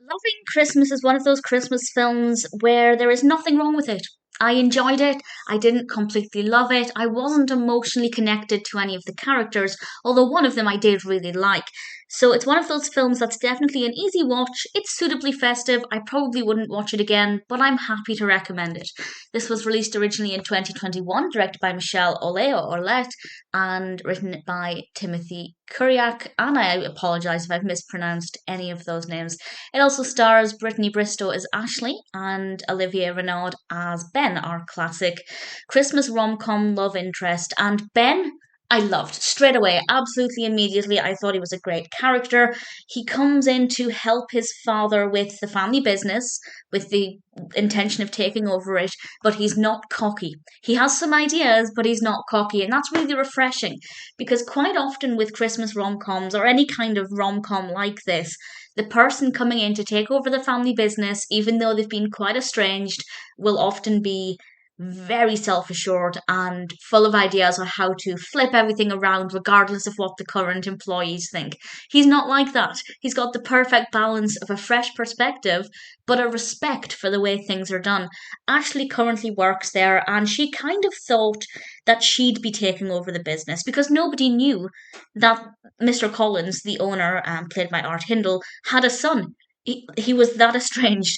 Loving Christmas is one of those Christmas films where there is nothing wrong with it. I enjoyed it. I didn't completely love it. I wasn't emotionally connected to any of the characters, although one of them I did really like. So it's one of those films that's definitely an easy watch. It's suitably festive. I probably wouldn't watch it again, but I'm happy to recommend it. This was released originally in 2021, directed by Michelle Oullet or Oulett, and written by Timothy Kuryak. And I apologise if I've mispronounced any of those names. It also stars Brittany Bristow as Ashley and Olivier Renaud as Ben, our classic Christmas rom-com love interest. And Ben, I loved straight away, absolutely immediately. I thought he was a great character. He comes in to help his father with the family business, with the intention of taking over it, but he's not cocky. He has some ideas, but he's not cocky, and that's really refreshing because quite often with Christmas rom coms or any kind of rom com like this, the person coming in to take over the family business, even though they've been quite estranged, will often be very self assured and full of ideas on how to flip everything around, regardless of what the current employees think. He's not like that. He's got the perfect balance of a fresh perspective, but a respect for the way things are done. Ashley currently works there, and she kind of thought that she'd be taking over the business because nobody knew that Mr. Collins, the owner, played by Art Hindle, had a son. He was that estranged.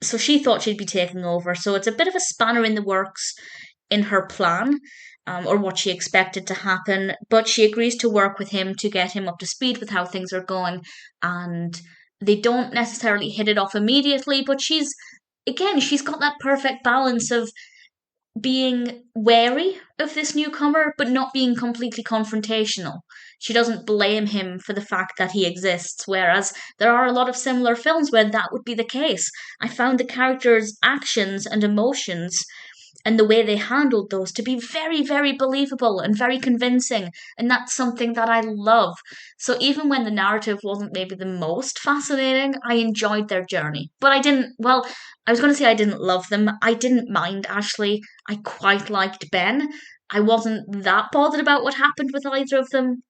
So she thought she'd be taking over. So it's a bit of a spanner in the works in her plan, or what she expected to happen. But she agrees to work with him to get him up to speed with how things are going. And they don't necessarily hit it off immediately, but she's got that perfect balance of being wary of this newcomer, but not being completely confrontational. She doesn't blame him for the fact that he exists, whereas there are a lot of similar films where that would be the case. I found the characters' actions and emotions and the way they handled those to be very, very believable and very convincing. And that's something that I love. So even when the narrative wasn't maybe the most fascinating, I enjoyed their journey. But I was going to say I didn't love them. I didn't mind Ashley. I quite liked Ben. I wasn't that bothered about what happened with either of them,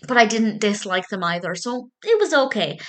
but I didn't dislike them either. So it was okay.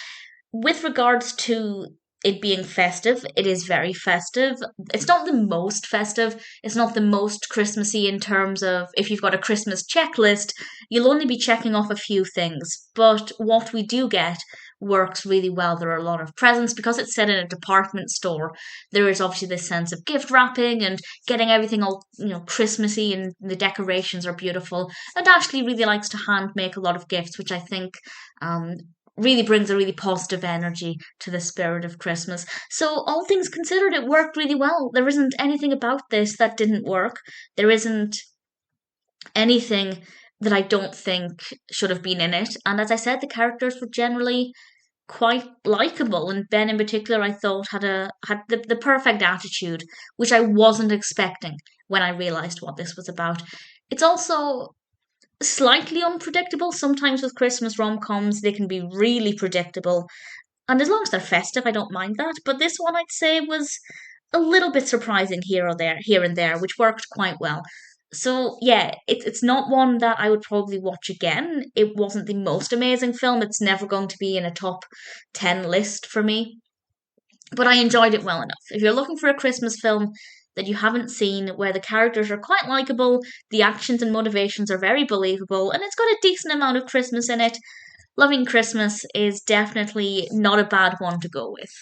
With regards to it being festive, it is very festive. It's not the most festive, it's not the most Christmassy in terms of if you've got a Christmas checklist, you'll only be checking off a few things. But what we do get works really well. There are a lot of presents because it's set in a department store. There is obviously this sense of gift wrapping and getting everything all, Christmassy, and the decorations are beautiful. And Ashley really likes to hand make a lot of gifts, which I think um, really brings a really positive energy to the spirit of Christmas. So, all things considered, it worked really well. There isn't anything about this that didn't work. There isn't anything that I don't think should have been in it. And as I said, the characters were generally quite likable, and Ben in particular I thought had the perfect attitude, which I wasn't expecting when I realised what this was about. It's also slightly unpredictable. Sometimes with Christmas rom coms, they can be really predictable. And as long as they're festive, I don't mind that. But this one I'd say was a little bit surprising here and there, which worked quite well. So yeah, it's not one that I would probably watch again. It wasn't the most amazing film. It's never going to be in a top 10 list for me, but I enjoyed it well enough. If you're looking for a Christmas film that you haven't seen, where the characters are quite likable, the actions and motivations are very believable, and it's got a decent amount of Christmas in it, Loving Christmas is definitely not a bad one to go with.